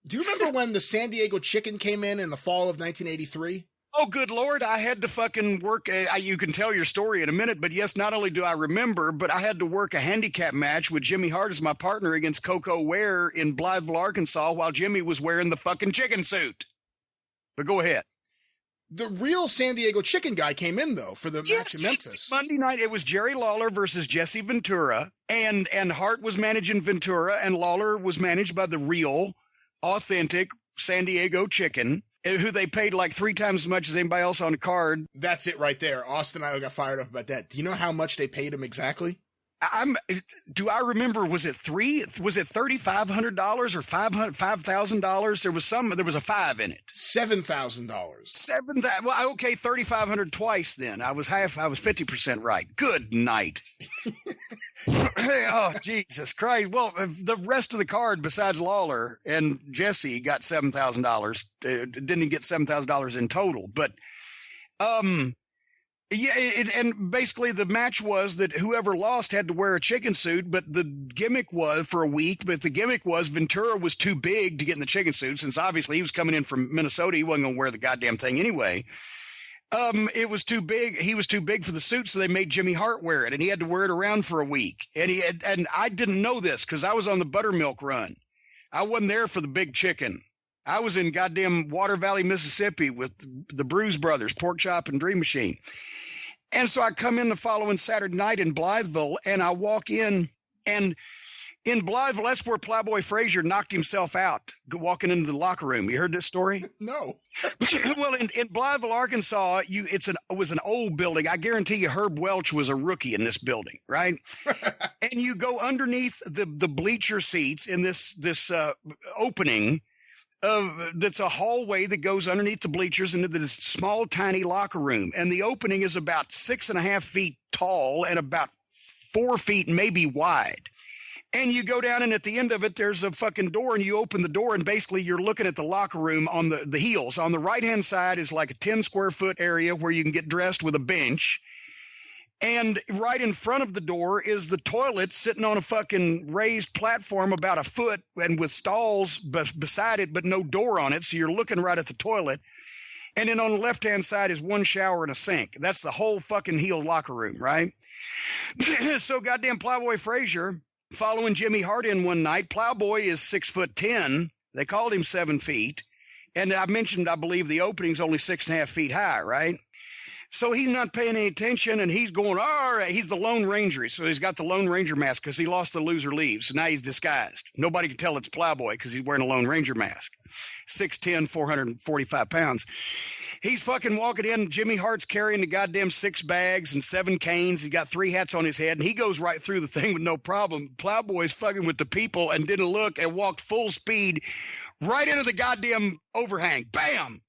Do you remember when the San Diego Chicken came in the fall of 1983? Oh, good Lord. I had to fucking work. You can tell your story in a minute, but yes, not only do I remember, but I had to work a handicap match with Jimmy Hart as my partner against Coco Ware in Blytheville, Arkansas, while Jimmy was wearing the fucking chicken suit. But go ahead. The real San Diego Chicken guy came in, though, for the match in Memphis. Monday night, it was Jerry Lawler versus Jesse Ventura, and Hart was managing Ventura, and Lawler was managed by the real, authentic San Diego Chicken, who they paid like 3 times as much as anybody else on the card. That's it right there. Austin and I got fired up about that. Do you know how much they paid him exactly? Do I remember, was it $3,500 or $5,000? There was a 5 in it. $7,000. Well, okay, $3,500 twice then. I was 50% right. Good night. Oh, Jesus Christ. Well, the rest of the card besides Lawler and Jesse got $7,000. Didn't get $7,000 in total, but, yeah, and basically the match was that whoever lost had to wear a chicken suit, but the gimmick was for a week, but the gimmick was Ventura was too big to get in the chicken suit, since obviously he was coming in from Minnesota. He wasn't going to wear the goddamn thing anyway. It was too big. He was too big for the suit, so they made Jimmy Hart wear it, and he had to wear it around for a week. And I didn't know this because I was on the buttermilk run. I wasn't there for the big chicken. I was in goddamn Water Valley, Mississippi with the Bruise Brothers, Pork Chop and Dream Machine. And so I come in the following Saturday night in Blytheville, and I walk in, and in Blytheville, that's where Plowboy Frazier knocked himself out walking into the locker room. You heard this story? No. Well, in Blytheville, Arkansas, it was an old building. I guarantee you Herb Welch was a rookie in this building, right? And you go underneath the bleacher seats in this opening that's a hallway that goes underneath the bleachers into this small, tiny locker room. And the opening is about 6.5 feet tall and about 4 feet maybe wide. And you go down, and at the end of it, there's a fucking door, and you open the door, and basically you're looking at the locker room on the heels. On the right-hand side is like a 10-square-foot area where you can get dressed with a bench. And right in front of the door is the toilet sitting on a fucking raised platform about a foot and with stalls beside it, but no door on it. So you're looking right at the toilet. And then on the left-hand side is one shower and a sink. That's the whole fucking heel locker room, right? So goddamn Plowboy Frazier following Jimmy Hart in one night. Plowboy is 6'10". They called him 7 feet. And I mentioned, I believe the opening's only 6.5 feet high, right? So he's not paying any attention, and he's going, all right. He's the Lone Ranger. So he's got the Lone Ranger mask because he lost the loser leaves. So now he's disguised. Nobody can tell it's Plowboy because he's wearing a Lone Ranger mask. 6'10", 445 pounds. He's fucking walking in. Jimmy Hart's carrying the goddamn 6 bags and 7 canes. He's got 3 hats on his head, and he goes right through the thing with no problem. Plowboy's fucking with the people and didn't look and walked full speed right into the goddamn overhang. Bam!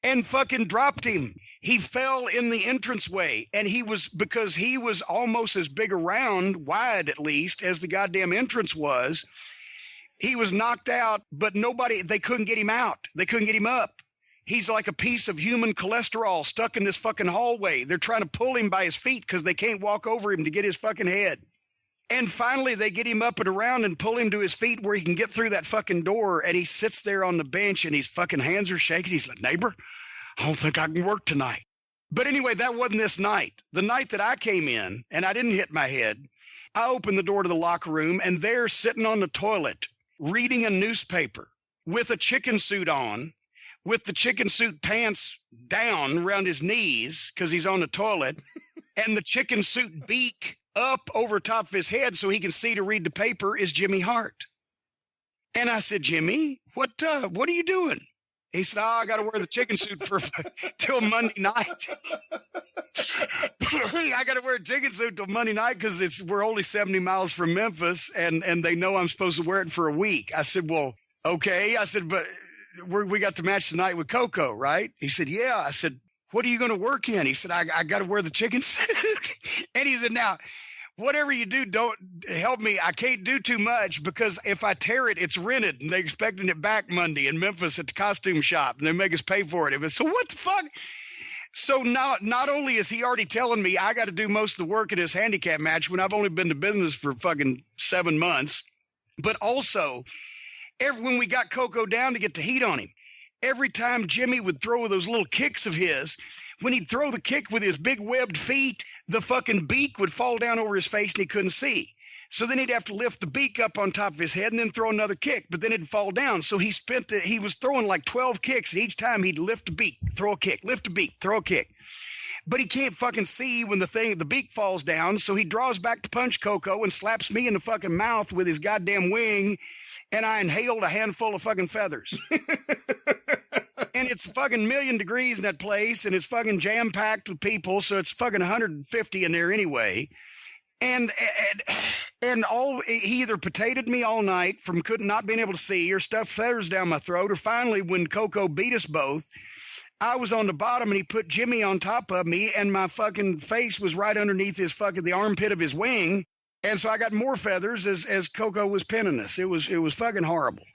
And fucking dropped him. He fell in the entranceway, and because he was almost as big around, wide at least, as the goddamn entrance was, he was knocked out, but they couldn't get him out. They couldn't get him up. He's like a piece of human cholesterol stuck in this fucking hallway. They're trying to pull him by his feet because they can't walk over him to get his fucking head. And finally, they get him up and around and pull him to his feet where he can get through that fucking door. And he sits there on the bench, and his fucking hands are shaking. He's like, neighbor, I don't think I can work tonight. But anyway, that wasn't this night. The night that I came in, and I didn't hit my head, I opened the door to the locker room, and there, sitting on the toilet, reading a newspaper with a chicken suit on, with the chicken suit pants down around his knees because he's on the toilet, and the chicken suit beak up over top of his head so he can see to read the paper, is Jimmy Hart. And I said, Jimmy, what are you doing? He said, I got to wear the chicken suit till Monday night. I got to wear a chicken suit till Monday night because we're only 70 miles from Memphis, and they know I'm supposed to wear it for a week. I said, well, okay. I said, but we got the match tonight with Coco, right? He said, yeah. I said, what are you going to work in? He said, I got to wear the chicken suit. And he said, now, whatever you do, don't help me. I can't do too much because if I tear it, it's rented, and they're expecting it back Monday in Memphis at the costume shop, and they make us pay for it. So what the fuck? So not only is he already telling me I got to do most of the work in this handicap match when I've only been to business for fucking 7 months, but also when we got Coco down to get the heat on him, every time Jimmy would throw those little kicks of his, when he'd throw the kick with his big webbed feet, the fucking beak would fall down over his face and he couldn't see. So then he'd have to lift the beak up on top of his head and then throw another kick, but then it'd fall down. So he was throwing like 12 kicks, and each time he'd lift a beak, throw a kick, lift a beak, throw a kick. But he can't fucking see when the beak falls down, so he draws back to punch Coco and slaps me in the fucking mouth with his goddamn wing, and I inhaled a handful of fucking feathers. And it's fucking 1,000,000 degrees in that place, and it's fucking jam-packed with people, so it's fucking 150 in there anyway. And he either potatoed me all night from not being able to see, or stuffed feathers down my throat, or finally when Coco beat us both, I was on the bottom and he put Jimmy on top of me, and my fucking face was right underneath the armpit of his wing. And so I got more feathers as Coco was pinning us. It was fucking horrible.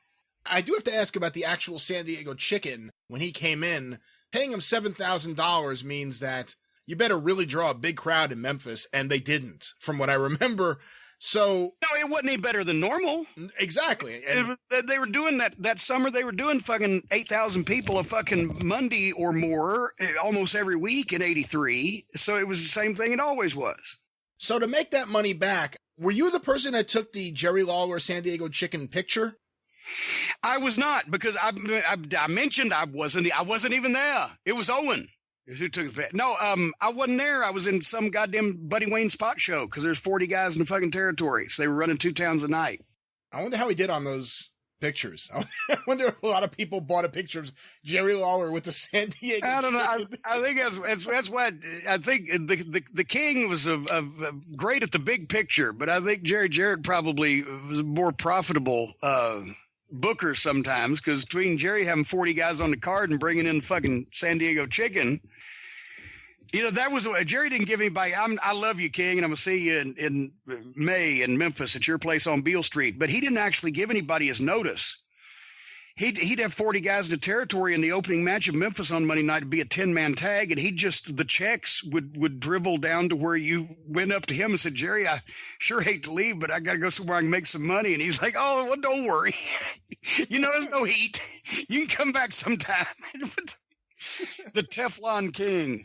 I do have to ask about the actual San Diego Chicken. When he came in, paying him $7,000 means that you better really draw a big crowd in Memphis, and they didn't, from what I remember. So no, it wasn't any better than normal. Exactly. And they were doing that summer. They were doing fucking 8,000 people a fucking Monday or more almost every week in '83. So it was the same thing it always was. So to make that money back, were you the person that took the Jerry Lawler San Diego Chicken picture? I was not, because I mentioned I wasn't even there. It was Owen who took the picture. No, I wasn't there. I was in some goddamn Buddy Wayne spot show, because there's 40 guys in the fucking territory. So they were running 2 towns a night. I wonder how he did on those pictures. I wonder if a lot of people bought a picture of Jerry Lawler with the San Diego. I don't know. I think that's what I think. The King was great at the big picture, but I think Jerry Jarrett probably was a more profitable booker sometimes, because between Jerry having 40 guys on the card and bringing in fucking San Diego Chicken, that was Jerry didn't give anybody. I love you, King, and I'm gonna see you in May in Memphis at your place on Beale Street. But he didn't actually give anybody his notice. He'd have 40 guys in the territory, in the opening match of Memphis on Monday night to be a 10-man tag, and the checks would drivel down to where you went up to him and said, Jerry, I sure hate to leave, but I got to go somewhere I can make some money. And he's like, oh, well, don't worry. There's no heat. You can come back sometime. The Teflon King.